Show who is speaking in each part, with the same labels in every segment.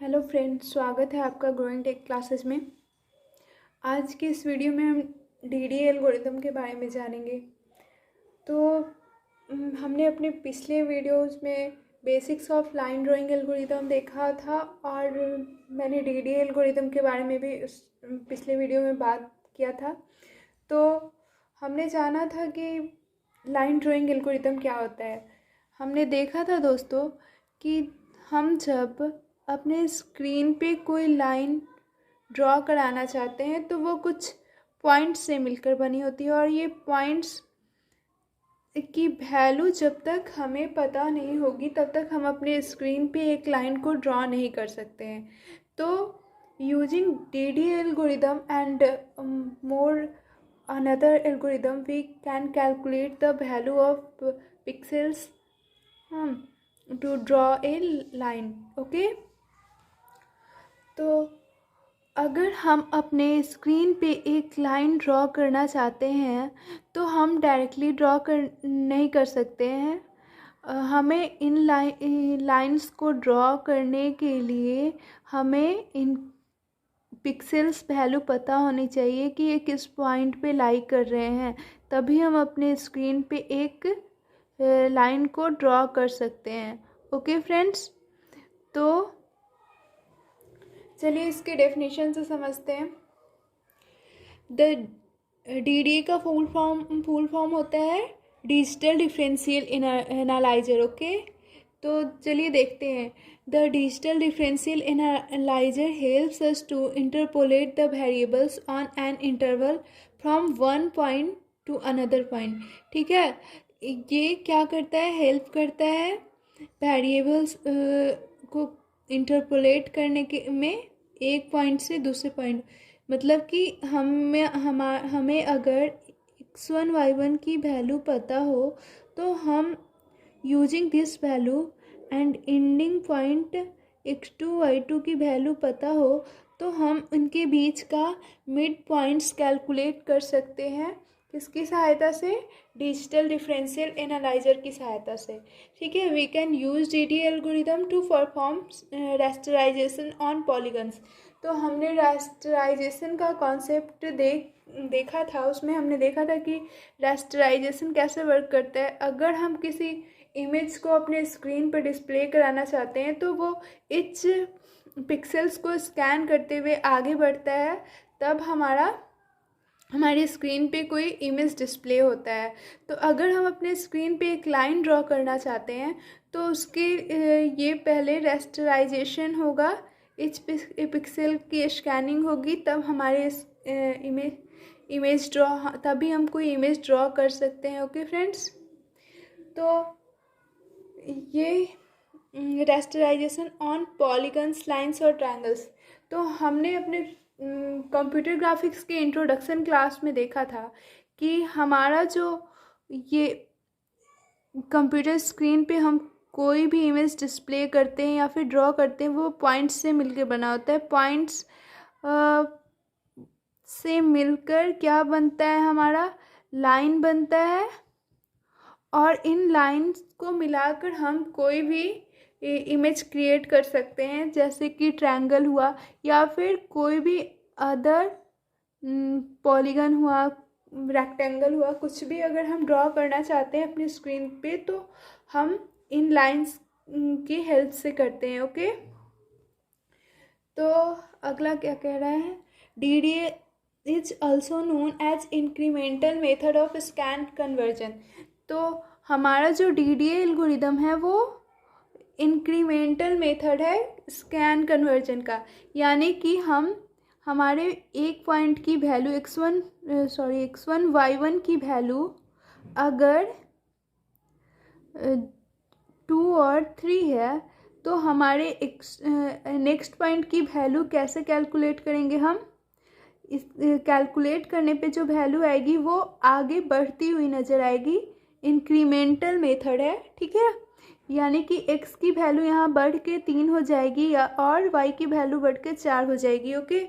Speaker 1: Hello friends, स्वागत है आपका ग्रोइंग टेक क्लासेस में। आज के इस वीडियो में हम डीडीए एल्गोरिथम के बारे में जानेंगे। तो हमने अपने पिछले वीडियोस में basics of line drawing algorithm देखा था और मैंने डीडीए एल्गोरिथम के बारे में भी उस पिछले वीडियो में बात किया था। तो हमने जाना था कि लाइन ड्राइंग एल्गोरिथम क्या होता है। हमने देखा था दोस्तों कि हम जब अपने स्क्रीन पे कोई लाइन ड्रॉ कराना चाहते हैं तो वो कुछ पॉइंट्स से मिलकर बनी होती है और ये पॉइंट्स की वैल्यू जब तक हमें पता नहीं होगी तब तक हम अपने स्क्रीन पे एक लाइन को ड्रॉ नहीं कर सकते हैं। तो using DDA algorithm and more another algorithm we can calculate the value of pixels to draw a line. Okay, तो अगर हम अपने स्क्रीन पे एक लाइन ड्रॉ करना चाहते हैं तो हम डायरेक्टली ड्रॉ कर नहीं कर सकते हैं। हमें इन लाइंस को ड्रॉ करने के लिए हमें इन पिक्सेल्स वैल्यू पता होनी चाहिए कि ये किस पॉइंट पे लाई कर रहे हैं, तभी हम अपने स्क्रीन पे एक लाइन को ड्रॉ कर सकते हैं। ओके फ्रेंड्स, तो चलिए इसके डेफिनेशन से समझते हैं। द डीडीए का फुल फॉर्म होता है डिजिटल डिफरेंशियल एनालाइजर। ओके, तो चलिए देखते हैं। The digital differential analyzer helps us to interpolate the variables on an interval from one point to another point. ठीक है, ये क्या करता है, हेल्प करता है वेरिएबल्स को इंटरपोलेट करने के में एक पॉइंट से दूसरे पॉइंट। मतलब कि हमें अगर x1 y1 की वैल्यू पता हो तो हम using this value and ending point x2 y2 की वैल्यू पता हो तो हम उनके बीच का मिड पॉइंट्स कैलकुलेट कर सकते हैं। किसकी सहायता से? डिजिटल डिफरेंशियल एनालाइजर की सहायता से। ठीक है, we can use DDA algorithm to perform rasterization on polygons. तो हमने रास्टराइजेशन का कॉन्सेप्ट देखा था। उसमें हमने देखा था कि रास्टराइजेशन कैसे वर्क करता है। अगर हम किसी इमेज को अपने स्क्रीन पर डिस्प्ले कराना चाहते हैं तो वो इच पिक्सेल्स को स्कैन करते हुए आगे बढ़ता है, तब हमारी स्क्रीन पे कोई इमेज डिस्प्ले होता है। तो अगर हम अपने स्क्रीन पे एक लाइन ड्रॉ करना चाहते हैं तो उसके ये पहले रेस्टराइजेशन होगा, इच पिक्सल की स्कैनिंग होगी, तब हमारे इमेज ड्रॉ, तभी हम कोई इमेज ड्रॉ कर सकते हैं। ओके फ्रेंड्स, तो ये रेस्टराइजेशन ऑन पॉलीगन्स, लाइंस और ट्रायंगल्स। तो हमने अपने कंप्यूटर ग्राफिक्स के इंट्रोडक्शन क्लास में देखा था कि हमारा जो ये कंप्यूटर स्क्रीन पे हम कोई भी इमेज डिस्प्ले करते हैं या फिर ड्रॉ करते हैं वो पॉइंट्स से मिलकर बना होता है। पॉइंट्स से मिलकर क्या बनता है, हमारा लाइन बनता है और इन लाइंस को मिलाकर हम कोई भी इमेज क्रिएट कर सकते हैं, जैसे कि ट्रायंगल हुआ या फिर कोई भी अदर पॉलीगन हुआ, रेक्टेंगल हुआ, कुछ भी अगर हम ड्रॉ करना चाहते हैं अपनी स्क्रीन पे तो हम इन लाइंस की हेल्प से करते हैं। ओके, तो अगला क्या कह रहा है, DDA is also known as incremental method of scan conversion. तो हमारा जो डीडीए एल्गोरिथम है वो इंक्रीमेंटल मेथड है स्कैन कन्वर्जन का, यानी कि हम हमारे एक पॉइंट की वैल्यू x1 y1 की वैल्यू अगर 2 और 3 है तो हमारे नेक्स्ट पॉइंट की वैल्यू कैसे कैलकुलेट करेंगे हम? इस कैलकुलेट करने पे जो वैल्यू आएगी वो आगे बढ़ती हुई नज़र आएगी। इंक्रीमेंटल मेथड है, ठीक है, यानी कि x की वैल्यू यहाँ बढ़ के 3 हो जाएगी या और y की वैल्यू बढ़ के 4 हो जाएगी। ओके,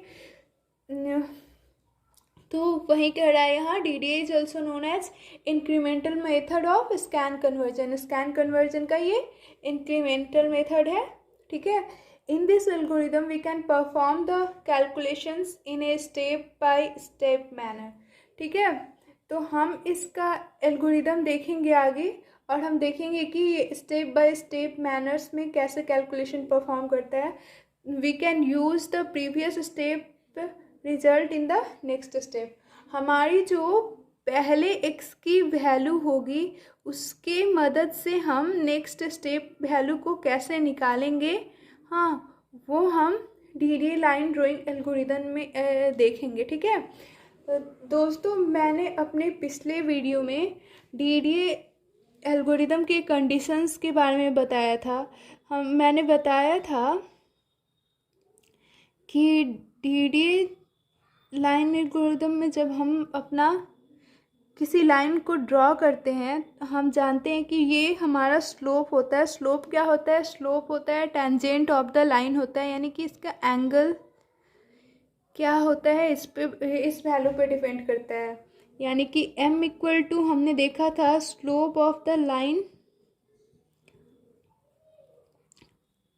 Speaker 1: तो वही कह रहा है यहाँ, DDA is also known as incremental method of scan conversion. Scan conversion का ये इंक्रीमेंटल मेथड है। ठीक है, In this algorithm we can perform the calculations in a step by step manner. ठीक है, तो हम इसका एल्गोरिदम देखेंगे आगे, और हम देखेंगे कि ये स्टेप बाय स्टेप मैनर्स में कैसे कैलकुलेशन परफॉर्म करता है. We can use the previous step result in the next step. हमारी जो पहले x की वैल्यू होगी उसके मदद से हम नेक्स्ट स्टेप वैल्यू को कैसे निकालेंगे, हाँ, वो हम डीडीए लाइन ड्राइंग एल्गोरिदम में देखेंगे. ठीक है दोस्तों, मैंने अपने पिछले वीडियो में डीडीए एल्गोरिदम के कंडीशंस के बारे में बताया था. मैंने बताया था कि डीडीए लाइन एल्गोरिदम में जब हम अपना किसी लाइन को ड्रॉ करते हैं, हम जानते हैं कि ये हमारा स्लोप होता है. स्लोप क्या होता है? स्लोप होता है टेंजेंट ऑफ द लाइन होता है, यानी कि इसका एंगल क्या होता है इस पे, इस वैल्यू पे डिपेंड करता है. यानी कि m इक्वल टू हमने देखा था slope of the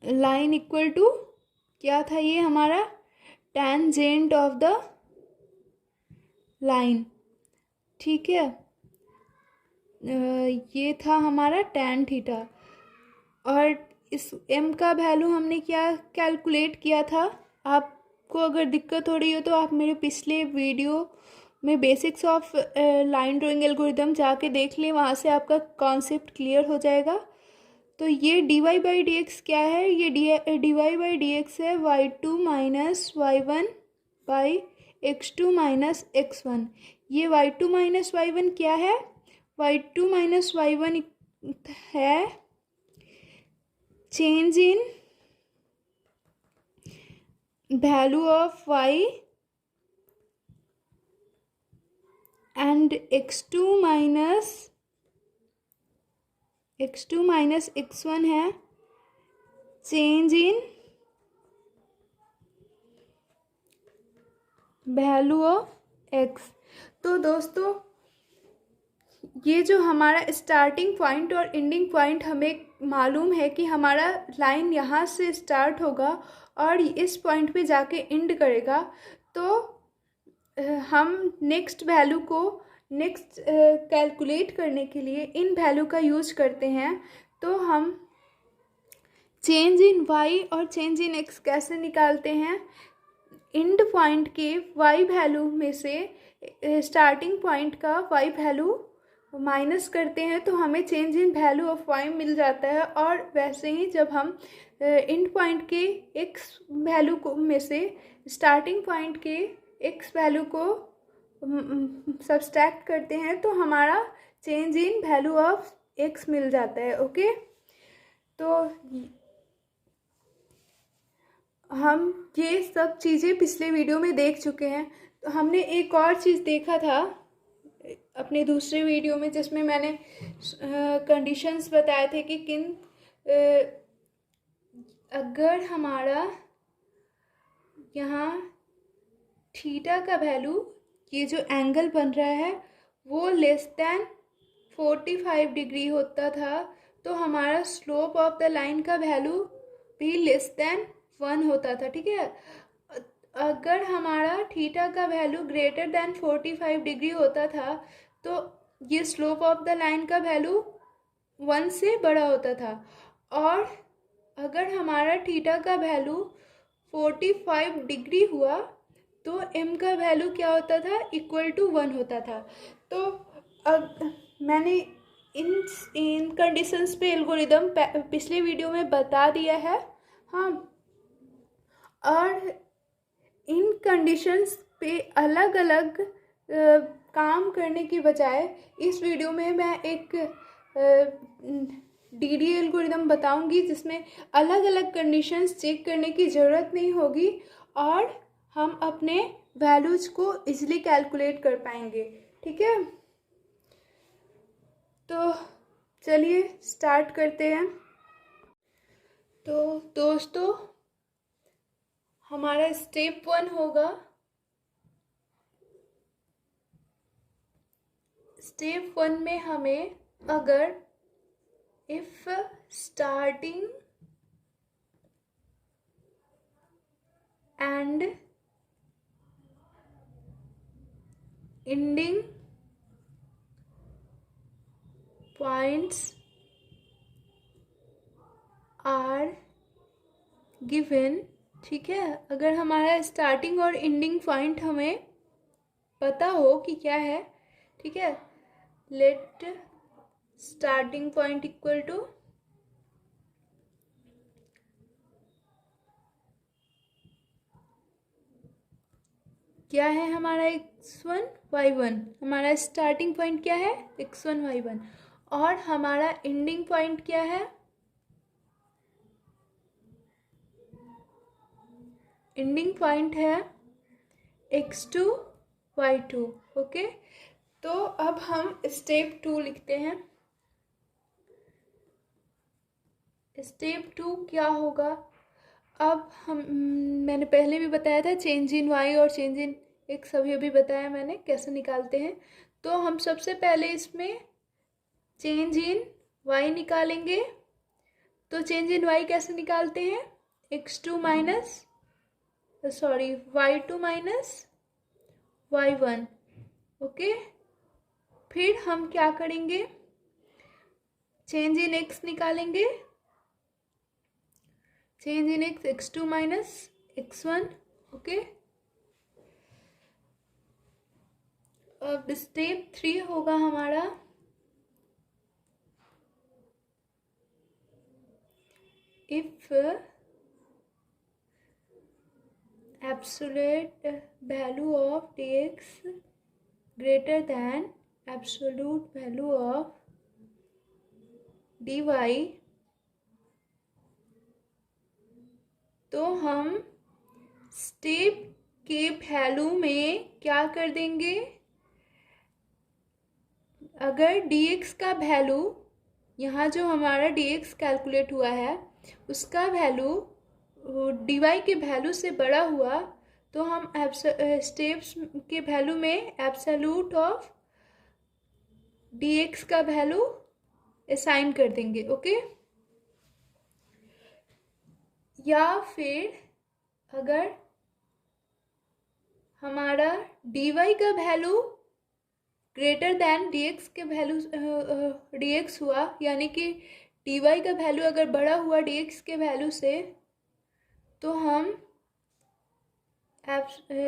Speaker 1: line equal to क्या था, ये हमारा टेंजेंट ऑफ द लाइन. ठीक है, ये था हमारा tan थीटा. और इस m का वैल्यू हमने क्या कैलकुलेट किया था. आपको अगर दिक्कत हो रही हो तो आप मेरे पिछले वीडियो में basics of line drawing algorithm जाके देख लें, वहाँ से आपका कॉन्सेप्ट क्लियर हो जाएगा. तो ये dy बाई डी एक्स क्या है? ये dy बाई डी एक्स है y2 minus y1 by x2 minus x1. ये y2 माइनस y1 क्या है? y2 माइनस y1 है change in value of y and x2 minus x1 है change in value of x. तो दोस्तों, ये जो हमारा स्टार्टिंग पॉइंट और एंडिंग पॉइंट हमें मालूम है कि हमारा लाइन यहाँ से स्टार्ट होगा और इस पॉइंट पे जाके एंड करेगा. तो हम नेक्स्ट वैल्यू को नेक्स्ट कैलकुलेट करने के लिए इन वैल्यू का यूज करते हैं. तो हम चेंज इन y और चेंज इन x कैसे निकालते हैं? एंड पॉइंट के y वैल्यू में से स्टार्टिंग पॉइंट का y वैल्यू माइनस करते हैं तो हमें change in value of y मिल जाता है. और वैसे ही जब हम एंड पॉइंट के x वैल्यू को में से स्टार्टिंग पॉइंट के x वैल्यू को सब्सट्रैक्ट करते हैं तो हमारा change in value of x मिल जाता है. ओके, तो हम ये सब चीज़ें पिछले वीडियो में देख चुके हैं. तो हमने एक और चीज़ देखा था अपने दूसरे वीडियो में जिसमें मैंने कंडीशंस बताए थे कि अगर हमारा यहाँ थीटा का वैल्यू, ये जो एंगल बन रहा है वो लेस देन 45 डिग्री होता था तो हमारा स्लोप ऑफ द लाइन का वैल्यू भी लेस देन 1 होता था. ठीक है, अगर हमारा थीटा का वैल्यू ग्रेटर देन 45 डिग्री होता था तो ये स्लोप ऑफ द लाइन का वैल्यू 1 से बड़ा होता था. और अगर हमारा थीटा का वैल्यू 45 डिग्री हुआ तो m का वैल्यू क्या होता था? इक्वल टू 1 होता था. तो अब मैंने इन कंडीशंस पे एल्गोरिदम पिछले वीडियो में बता दिया है. हाँ, और इन कंडीशंस पे अलग अलग काम करने की बजाय इस वीडियो में मैं एक डीडीए एल्गोरिदम बताऊंगी जिसमें अलग अलग कंडीशंस चेक करने की ज़रूरत नहीं होगी और हम अपने वैल्यूज़ को इजीली कैलकुलेट कर पाएंगे. ठीक है, तो चलिए स्टार्ट करते हैं. तो दोस्तों, हमारा स्टेप 1 होगा. स्टेप 1 में हमें अगर if starting and ending points are given. ठीक है, अगर हमारा स्टार्टिंग और एंडिंग पॉइंट हमें पता हो कि क्या है, ठीक है, let starting point equal to क्या है हमारा x1 y1, हमारा स्टार्टिंग पॉइंट क्या है x1 y1, और हमारा एंडिंग पॉइंट क्या है, एंडिंग पॉइंट है x2 y2। ओके, तो अब हम स्टेप 2 लिखते हैं। स्टेप 2 क्या होगा, अब हम मैंने पहले भी बताया था चेंज इन वाई और चेंज इन एक्स, अभी अभी बताया मैंने कैसे निकालते हैं। तो हम सबसे पहले इसमें चेंज इन वाई निकालेंगे। तो चेंज इन वाई कैसे निकालते हैं, x2 minus sorry y2 minus y1। Okay, फिर हम क्या करेंगे, चेंज इन एक्स निकालेंगे, change in x x2 minus x1। Okay, अब स्टेप 3 होगा हमारा, if absolute value of dx greater than absolute value of dy, तो हम स्टेप के वैल्यू में क्या कर देंगे, अगर dx का वैल्यू, यहाँ जो हमारा dx कैलकुलेट हुआ है उसका वैल्यू dy के वैल्यू से बड़ा हुआ, तो हम स्टेप्स के वैल्यू में एब्सोल्यूट ऑफ dx का वैल्यू असाइन कर देंगे। ओके, या फिर अगर हमारा dy का वैल्यू ग्रेटर दैन dx के वैल्यू dx हुआ, यानी कि dy का वैल्यू अगर बड़ा हुआ dx के वैल्यू से, तो हम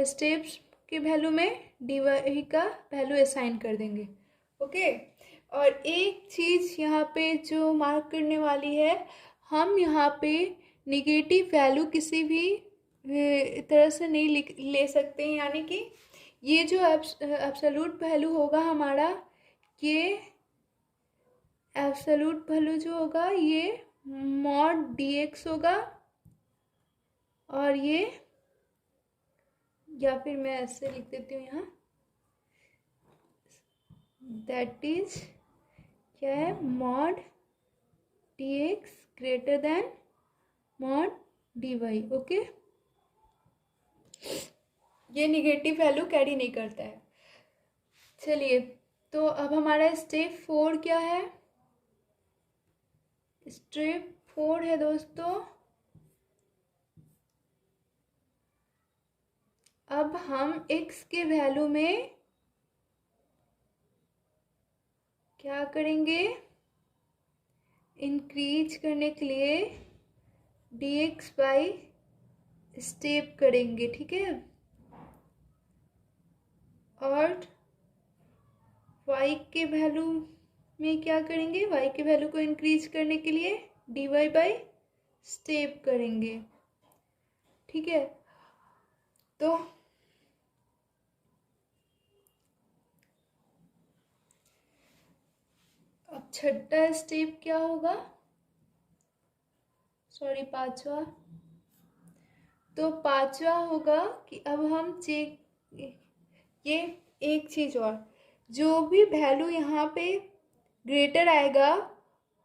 Speaker 1: स्टेप्स के वैल्यू में dy का वैल्यू असाइन कर देंगे। ओके, और एक चीज़ यहाँ पे जो मार्क करने वाली है, हम यहाँ पे निगेटिव वैल्यू किसी भी तरह से नहीं ले सकते हैं, यानी कि ये जो एब्सोल्यूट वैल्यू होगा हमारा, ये एब्सोल्यूट वैल्यू जो होगा ये मॉड dx होगा, और ये, या फिर मैं ऐसे लिख देती हूँ यहाँ, दैट इज क्या है, mod dx greater than mod dy। Okay, ये निगेटिव वैल्यू कैरी नहीं करता है। चलिए, तो अब हमारा स्टेप 4 क्या है, स्टेप 4 है दोस्तों, अब हम x के वैल्यू में क्या करेंगे, इंक्रीज करने के लिए dx बाई स्टेप करेंगे। ठीक है, और y के वैल्यू में क्या करेंगे, y के वैल्यू को इंक्रीज करने के लिए dy बाई स्टेप करेंगे। ठीक है, तो अब छठा स्टेप क्या होगा, सॉरी पांचवा, तो पांचवा होगा कि अब हम चेक, ये एक चीज़ और, जो भी वैल्यू यहाँ पे ग्रेटर आएगा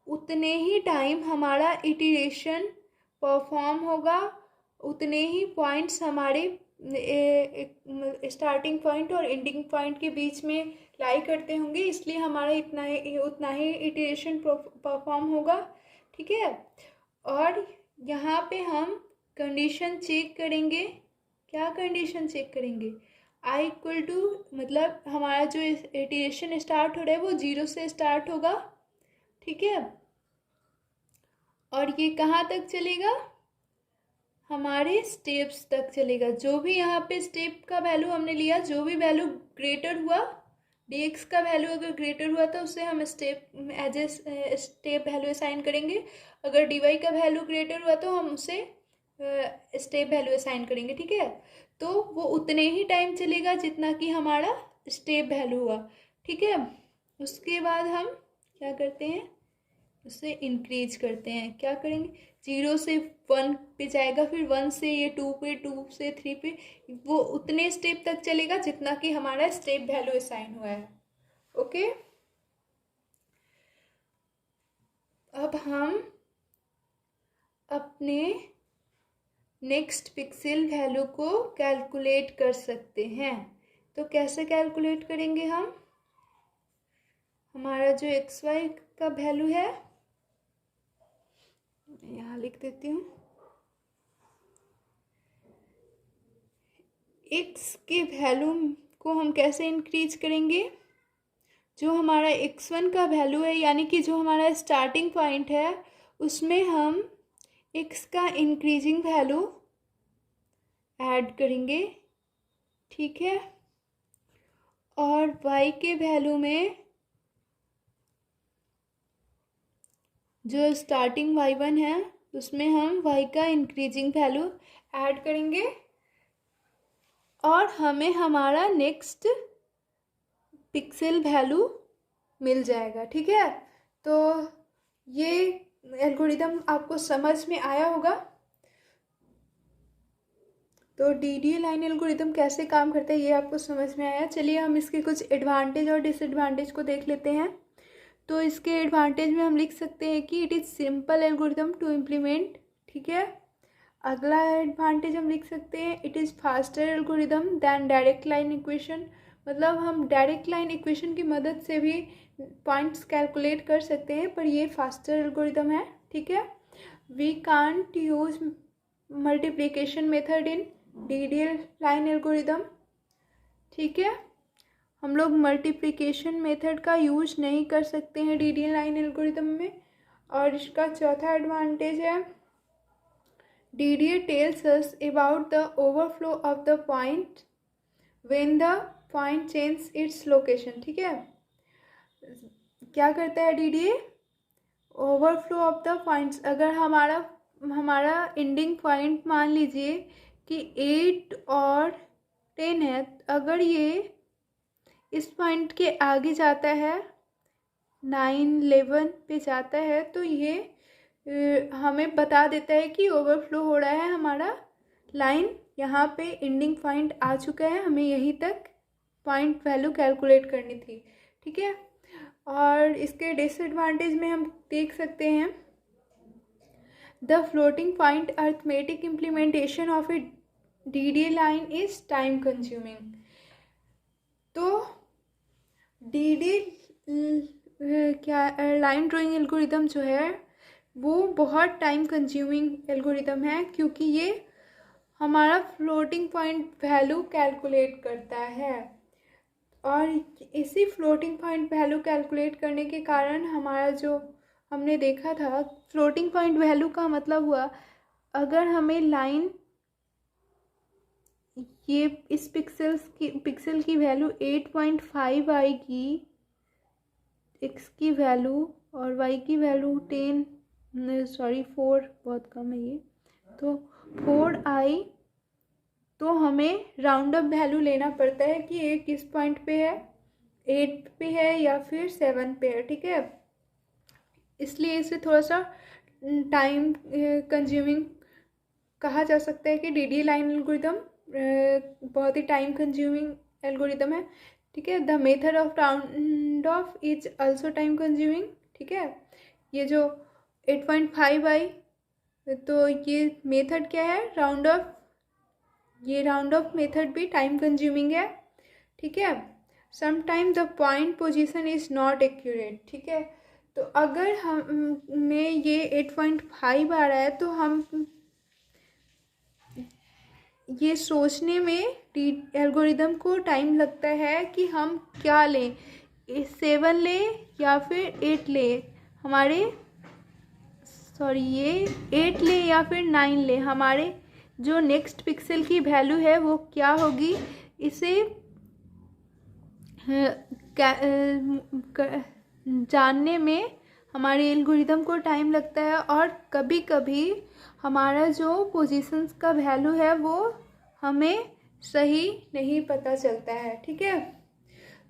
Speaker 1: उतने ही टाइम हमारा इटरेशन परफॉर्म होगा, उतने ही पॉइंट्स हमारे स्टार्टिंग पॉइंट और एंडिंग पॉइंट के बीच में लाई करते होंगे, इसलिए हमारा उतना ही इटरेशन परफॉर्म होगा। ठीक है, और यहाँ पे हम कंडीशन चेक करेंगे क्या कंडीशन चेक करेंगे? आई इक्वल टू, मतलब हमारा जो इटरेशन स्टार्ट हो रहा है वो 0 से स्टार्ट होगा, ठीक है, और ये कहाँ तक चलेगा? हमारे स्टेप्स तक चलेगा। जो भी यहाँ पे स्टेप का वैल्यू हमने लिया, जो भी वैल्यू ग्रेटर हुआ, dx का वैल्यू अगर ग्रेटर हुआ तो उसे हम step as a step value assign करेंगे। अगर dy का वैल्यू ग्रेटर हुआ तो हम उसे स्टेप वैल्यू असाइन करेंगे, ठीक है। तो वो उतने ही टाइम चलेगा जितना कि हमारा स्टेप वैल्यू हुआ, ठीक है। उसके बाद हम क्या करते हैं, उसे इंक्रीज करते हैं। क्या करेंगे? 0 से 1 पे जाएगा, फिर 1 से ये 2 पे, 2 से 3 पे, वो उतने स्टेप तक चलेगा जितना कि हमारा स्टेप वैल्यू असाइन हुआ है। ओके, अब हम अपने नेक्स्ट पिक्सेल वैल्यू को कैलकुलेट कर सकते हैं। तो कैसे कैलकुलेट करेंगे हम? हमारा जो xy का वैल्यू है, यहाँ लिख देती हूँ, x के वैल्यू को हम कैसे इंक्रीज करेंगे? जो हमारा x1 का वैल्यू है, यानी कि जो हमारा स्टार्टिंग पॉइंट है, उसमें हम x का इंक्रीजिंग वैल्यू ऐड करेंगे, ठीक है, और y के वैल्यू में जो स्टार्टिंग y1 है उसमें हम y का इंक्रीजिंग वैल्यू ऐड करेंगे, और हमें हमारा नेक्स्ट पिक्सेल वैल्यू मिल जाएगा, ठीक है। तो ये एल्गोरिदम आपको समझ में आया होगा। तो डीडीए लाइन एल्गोरिदम कैसे काम करता है ये आपको समझ में आया। चलिए हम इसके कुछ एडवांटेज और डिसएडवांटेज को देख लेते हैं। तो इसके एडवांटेज में हम लिख सकते हैं कि it is simple algorithm to implement, ठीक है। अगला एडवांटेज हम लिख सकते हैं, it is faster algorithm than direct line equation, मतलब हम डायरेक्ट लाइन इक्वेशन की मदद से भी पॉइंट्स कैलकुलेट कर सकते हैं, पर ये फास्टर एल्गोरिदम है, ठीक है। We can't use multiplication method in DDL line algorithm, ठीक है। हम लोग मल्टीप्लिकेशन मेथड का यूज नहीं कर सकते हैं डीडीएल लाइन एल्गोरिदम में। और इसका चौथा एडवांटेज है, DDA tells us about the overflow of the point when the point changes its location, ठीक है। क्या करता है DDA? Overflow of the points. अगर हमारा एंडिंग पॉइंट मान लीजिए कि 8 और 10 है, अगर ये इस पॉइंट के आगे जाता है, 9, 11 पे जाता है, तो ये हमें बता देता है कि ओवरफ्लो हो रहा है, हमारा लाइन यहाँ पे एंडिंग पॉइंट आ चुका है, हमें यहीं तक पॉइंट वैल्यू कैलकुलेट करनी थी, ठीक है। और इसके डिसएडवांटेज में हम देख सकते हैं, the floating point arithmetic implementation of A DDA line is time consuming. तो डीडीए क्या लाइन ड्राइंग एल्गोरिदम जो है वो बहुत टाइम कंज्यूमिंग एल्गोरिदम है, क्योंकि ये हमारा फ्लोटिंग पॉइंट वैल्यू कैलकुलेट करता है। और इसी फ्लोटिंग पॉइंट वैल्यू कैलकुलेट करने के कारण हमारा जो हमने देखा था, फ्लोटिंग पॉइंट वैल्यू का मतलब हुआ, अगर हमें लाइन ये इस पिक्सल की वैल्यू 8.5 आएगी, x की वैल्यू, और y की वैल्यू 4, बहुत कम है ये, तो 4 आई, तो हमें राउंड अप वैल्यू लेना पड़ता है कि ये किस पॉइंट पे है, 8 पे है या फिर 7 पे है, ठीक है। इसलिए इसे थोड़ा सा टाइम कंज्यूमिंग कहा जा सकता है कि डीडीए लाइन एल्गोरिदम बहुत ही टाइम कंज्यूमिंग एल्गोरिदम है, ठीक है। The method of round of is also time consuming, ठीक है। ये जो 8.5 आई, तो ये मेथड क्या है, राउंड ऑफ, ये राउंड ऑफ मेथड भी टाइम कंज्यूमिंग है, ठीक है। Sometime the point position is not accurate, ठीक है। तो अगर हम में ये 8.5 आ रहा है, तो हम ये सोचने में एल्गोरिदम को टाइम लगता है कि हम क्या लें, 7 लें या फिर 8 लें, ये 8 लें या फिर 9 लें, हमारे जो नेक्स्ट पिक्सल की वैल्यू है वो क्या होगी, इसे जानने में हमारे एल्गोरिदम को टाइम लगता है। और कभी कभी हमारा जो पोजीशंस का वैल्यू है वो हमें सही नहीं पता चलता है। ठीक है,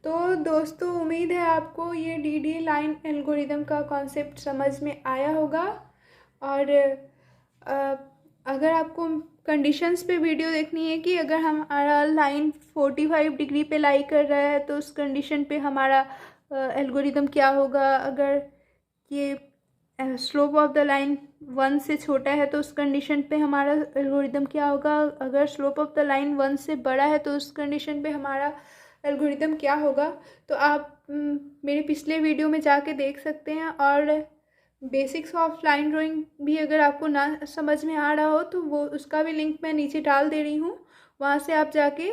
Speaker 1: तो दोस्तों उम्मीद है आपको ये डीडी लाइन एल्गोरिदम का कॉन्सेप्ट समझ में आया होगा। और अगर आपको कंडीशंस पे वीडियो देखनी है कि अगर हमारा लाइन 45 डिग्री पे लाई कर रहा है तो उस कंडीशन पे हमारा एल्गोरिदम क्या होगा, अगर ये स्लोप ऑफ द लाइन 1 से छोटा है तो उस कंडीशन पे हमारा एल्गोरिदम क्या होगा, अगर स्लोप ऑफ द लाइन 1 से बड़ा है तो उस कंडीशन पे हमारा एल्गोरिदम क्या होगा। तो आप मेरे पिछले वीडियो में जाके देख सकते हैं। और बेसिक्स ऑफ लाइन ड्राइंग भी अगर आपको ना समझ में आ रहा हो तो वो उसका भी लिंक मैं नीचे डाल दे रही हूँ, वहाँ से आप जाके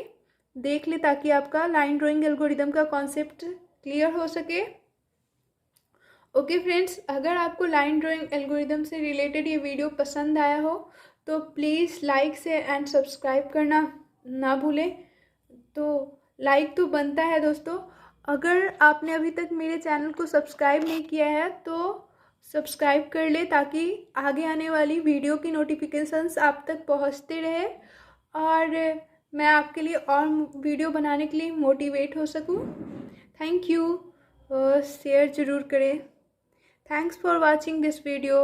Speaker 1: देख ले ताकि आपका लाइन ड्राइंग एल्गोरिदम का कॉन्सेप्ट क्लियर हो सके। ओके फ्रेंड्स, अगर आपको लाइन ड्राइंग एल्गोरिदम से रिलेटेड ये वीडियो पसंद आया हो तो प्लीज़ लाइक से एंड सब्सक्राइब करना ना भूलें। तो लाइक तो बनता है दोस्तों, अगर आपने अभी तक मेरे चैनल को सब्सक्राइब नहीं किया है तो सब्सक्राइब कर ले ताकि आगे आने वाली वीडियो की नोटिफिकेशंस आप तक पहुंचते रहे और मैं आपके लिए और वीडियो बनाने के लिए मोटिवेट हो सकूं। थैंक यू, शेयर ज़रूर करें। Thanks for watching this video.